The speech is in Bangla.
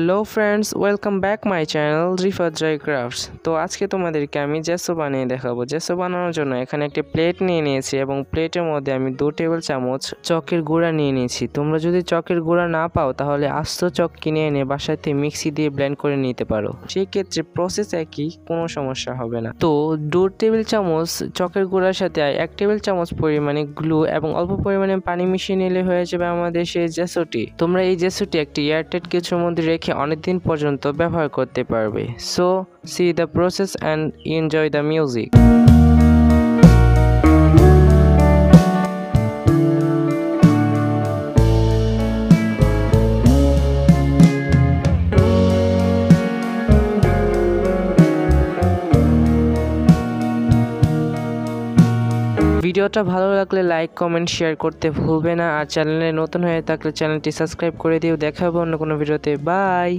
Hello friends, welcome back my channel Rifat Joy crafts. তো আজকে তোমাদেরকে আমি জেসো বানিয়ে দেখাবো। জেসো বানানোর জন্য এখানে একটি প্লেট নিয়ে নিয়েছি এবং প্লেটের মধ্যে আমি 2 টেবিল চামচ চকের গুঁড়া নিয়ে নিয়েছি। তোমরা যদি চকের গুঁড়া না পাও তাহলে আস্ত চক কিনে এনে বাসাতে মিক্সি দিয়ে ব্লেন্ড করে নিতে পারো। সেই ক্ষেত্রে প্রসেস একই, কোনো সমস্যা হবে না। তো 2 টেবিল চামচ চকের গুঁড়ার সাথে 1 টেবিল চামচ পরিমাণে গ্লু এবং অল্প পরিমাণে পানি মিশিয়ে নিলে হয়ে যাবে আমাদের সেই জেসোটি। তোমরা এই জেসোটি একটি এয়ারটাইট কিছুর মধ্যে রেখে অনেকদিন পর্যন্ত ব্যবহার করতে পারবে। So C the process and enjoy the music. ভিডিওটা ভালো লাগলে লাইক, কমেন্ট, শেয়ার করতে ভুলবে না। আর চ্যানেলে নতুন হয়ে থাকলে চ্যানেলটি সাবস্ক্রাইব করে দিও। দেখা হবে অন্য কোনো ভিডিওতে। বাই।